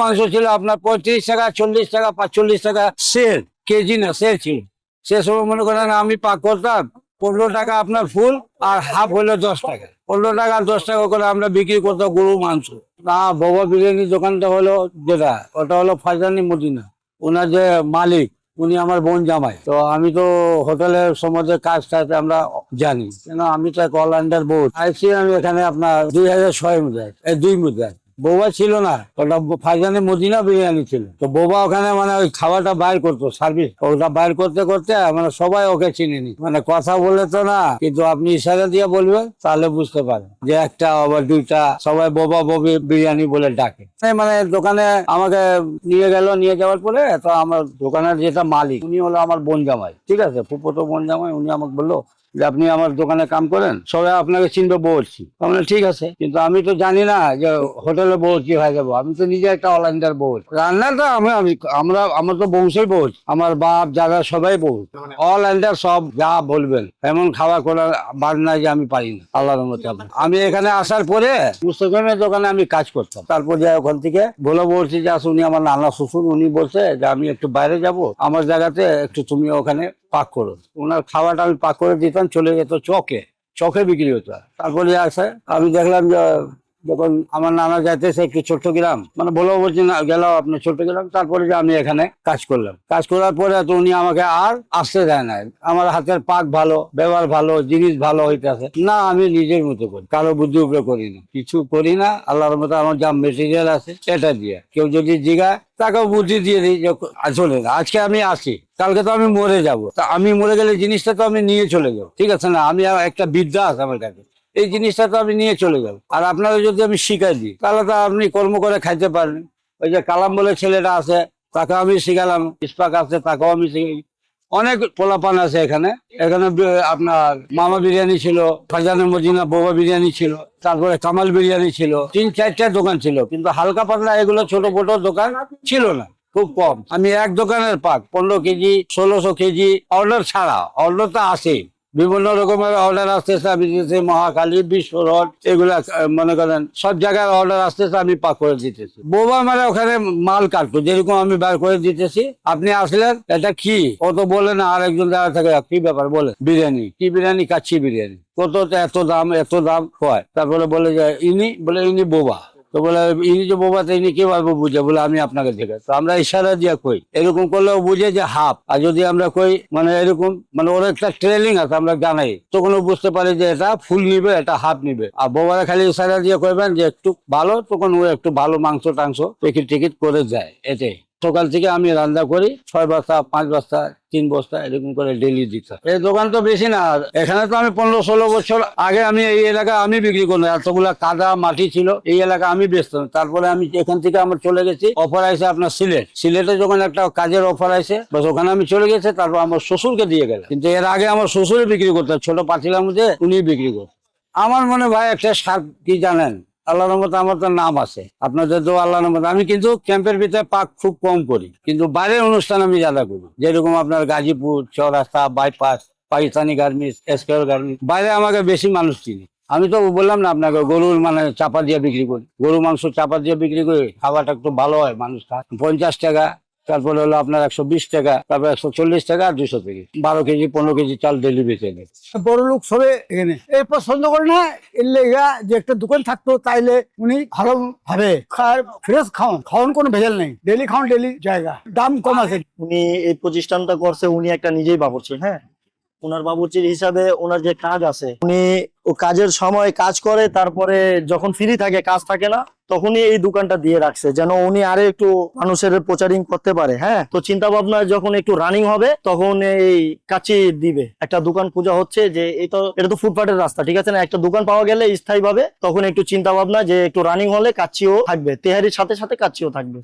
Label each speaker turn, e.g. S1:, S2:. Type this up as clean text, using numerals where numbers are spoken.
S1: মাংস ছিল আপনার 35 টাকা, 40 টাকা, 45 টাকা সের, কেজি না সের ছিল। সে সময় মনে করেন আমি পাক করতাম 15 টাকা আপনার ফুল, আর হাফ হলো 10 টাকা। 15 টাকা আর 10 টাকা করে আমরা বিক্রি করতাম গরু মাংস। না, বাবা বিরিয়ানির দোকানটা হলো যেটা, ওটা হলো ফাইজানি মদিনা। ওনার যে মালিক, উনি আমার বোন জামাই। তো আমি তো হোটেলের সম্বন্ধে কাজ আমরা জানি, কেন আমি তো এক অল আন্ডার বোর্ড আইসি। আমি এখানে আপনার 2006 মুদ্রায়, এই 2 মুদ্রায়। বৌবা ছিল না, ওটা ফাইজানি মদিনা বিরিয়ানি ছিল। তো বৌবা ওখানে মানে ওই খাবারটা বাইর করতো, সার্ভিস ওটা বাইর করতে করতে মানে সবাই ওকে চিনেনি। মানে কথা বলে তো না, কিন্তু আপনি ইশারা দিয়ে বলবেন তাহলে বুঝতে পারেন যে একটা আবার দুইটা, সবাই বৌবা ববি বিরিয়ানি বলে ডাকে। মানে দোকানে আমাকে নিয়ে যাওয়ার পরে, তো আমার দোকানের যেটা মালিক উনি হলো আমার বোন জামাই, ঠিক আছে, ফুফতো বোন জামাই। উনি আমাকে বললো যে আপনি আমার দোকানে কাম করেন, সবাই আপনাকে চিনবে বলছি। আমরা ঠিক আছে, কিন্তু আমি তো জানি না যে হোটেলে বলছি হয়ে যাবো। আমি তো নিজে একটা অল ইন্ডিয়ার বউজ, রান্নাটা আমার তো বংশের বউজ, আমার বাপ যারা সবাই বউজ, অল ইন্ডিয়ার সব যা বলবেন এমন খাওয়া করার বাদ নাই যে আমি পারি না, আল্লাহর মতে। আমি এখানে আসার পরে মুস্তকিমের দোকানে আমি কাজ করতাম। তারপর যে ওখান থেকে বলছি যে আসলে উনি আমার নানা শ্বশুর, উনি বলছে যে আমি একটু বাইরে যাব, আমার জায়গাতে একটু তুমি ওখানে পাক করো। ওনার খাওয়াটা আমি পাক করে দিতাম, চলে যেত চকে বিক্রি হতো। তারপরে আসে আমি দেখলাম যে যখন আমার নানা যাইতেছে একটু ছোট্ট গ্রাম, মানে বলছি না গেল আপনার ছোট্ট গ্রাম। তারপরে যে আমি এখানে কাজ করলাম, কাজ করার পরে তো উনি আমাকে আর আসতে দেয় না। আমার হাতের পাক ভালো, ব্যবহার ভালো, জিনিস ভালো হইতেছে না, আমি নিজের মতো করি, কারো বুদ্ধি উপরে করি না, কিছু করি না। আল্লাহর মতো আমার যা মেটেরিয়াল আছে এটা দিয়ে, কেউ যদি জিগায় তাকেও বুদ্ধি দিয়ে দিই যে আসলে আজকে আমি আসি, কালকে তো আমি মরে যাব। তা আমি মরে গেলে জিনিসটা তো আমি নিয়ে চলে যাবো, ঠিক আছে না? আমি একটা বিদ্যা আছে আমার কাছে, এই জিনিসটা তো আমি নিয়ে চলে যাবো। আর আপনারা যদি আমি শিখাই দিই তাহলে তো আপনি কর্ম করে খাইতে পারেন। ওই যে কালাম বলে ছেলেটা আছে, তাকে আমি শিখালাম। ইস্পাক আছে, তাকেও আমি শিখাই। অনেক পোলাপান আছে এখানে। আপনার মামা বিরিয়ানি ছিল, ফারজানা মদিনা বোবা বিরিয়ানি ছিল, তারপরে কামাল বিরিয়ানি ছিল, 3-4টা দোকান ছিল। কিন্তু হালকা পাতলা এগুলো ছোট মোটো দোকান ছিল না, খুব কম। আমি এক দোকানের পাক 15 কেজি, 1600 কেজি অর্ডার ছাড়া, অর্ডার তো আসে, বিভিন্ন রকমের অর্ডার আসতেছে। আমি দিতেছি মহাকালী, বিশ্ব রোড, এগুলা মনে করেন সব জায়গায় অর্ডার আসতেছে, আমি পাক করে দিতেছি। বোবা মানে ওখানে মাল কাটতো, যেরকম আমি বার করে দিতেছি। আপনি আসলেন, এটা কি ও তো বলে না, আর একজন যারা থাকে কি ব্যাপার বলে, বিরিয়ানি কি বিরিয়ানি, কাচ্চি বিরিয়ানি, কত এত দাম হয়। তারপরে বলে যে ইনি বোবা। তো বলে ইনি যে বোবা, তো ইনি কিভাবে বুঝে? বলে আমি আপনাকে দেখে। তো আমরা ইশারা দিয়ে কই, এরকম করলেও বুঝে যে হাফ। আর যদি আমরা কই মানে এরকম, মানে ওর একটা ট্রেনিং আছে, আমরা জানাই, তখন ও বুঝতে পারে যে এটা ফুল নিবে, এটা হাফ নিবে। আর বোবারা খালি ইশারা দিয়ে কইবেন যে একটু ভালো, তখন ও একটু ভালো মাংস টাংস টিকিট করে যায়। এটাই সকাল থেকে আমি রান্না করি, 6 বস্তা, 5 বস্তা, 3 বস্তা এরকম করে ডেলি দিতাম। এই দোকান তো বেশি না, এখানে তো আমি 15-16 বছর আগে আমি এই এলাকা আমি বিক্রি করলাম। এতগুলা কাদা মাটি ছিল, এই এলাকা আমি বেচতাম। তারপরে আমি এখান থেকে আমার চলে গেছি, অফার আছে আপনার সিলেটে যখন একটা কাজের অফার আছে, বাস ওখানে আমি চলে গেছি। তারপর আমার শ্বশুরকে দিয়ে গেলাম, কিন্তু এর আগে আমার শ্বশুরে বিক্রি করতো, ছোট পাতিলার মধ্যে উনি বিক্রি করতো। আমার মনে ভাই একটা স্বাদ কি জানেন, আল্লাহর রহমতে আমার তো নাম আছে, আপনাদের তো আল্লাহর রহমতে। আমি কিন্তু ক্যাম্পের ভিতরে পাক খুব কম করি, কিন্তু বাইরের অনুষ্ঠান আমি ज्यादा করি। যেরকম আপনার গাজীপুর, চৌরাস্তা, বাইপাস, পাকিস্তানি গার্মেন্টস, এসকের গার্মেন্টস, বাইরে আমাকে বেশি মানুষ চিনি। আমি তো বললাম না আপনাকে, গরুর মানে চাপা দিয়ে বিক্রি করি, গরু মাংস চাপা দিয়ে বিক্রি করি। খাবারটা একটু ভালো হয়, মানুষ খায়। 50 টাকা, তারপরে হলো আপনার 120 টাকা, তারপর 140 টাকা, আর 200 থেকে 12 কেজি 15 কেজি চাল ডেলি বেঁচে দেয়।
S2: বড় লোক সবে এখানে এই পছন্দ করে না, এর লেগা যে একটা দোকান থাকতো, তাইলে উনি ভালো ভাবে ফ্রেশ খাওয়ান কোনো ভেজাল নেই, ডেলি খাওয়ান, ডেলি জায়গা, দাম কম আছে।
S3: উনি এই প্রতিষ্ঠানটা করছে, উনি একটা নিজেই বাবুর্চি। হ্যাঁ, ওনার বাবুর্চির হিসাবে ওনার যে কাজ আছে, উনি ও কাজের সময় কাজ করে, তারপরে যখন ফ্রি থাকে, কাজ থাকে না, তখনই এই দোকানটা দিয়ে রাখছে, যেন উনি আরে একটু মানুষের প্রচারিং করতে পারে। হ্যাঁ, তো চিন্তা ভাবনা যখন একটু রানিং হবে, তখন এই কাচি দিবে। একটা দোকান পূজা হচ্ছে যে এটা তো ফুটপাতের রাস্তা, ঠিক আছে না, একটা দোকান পাওয়া গেলে স্থায়ী ভাবে, তখন একটু চিন্তা ভাবনা যে একটু রানিং হলে কাচ্চিও থাকবে, তেহারির সাথে সাথে কাচ্চিও থাকবে।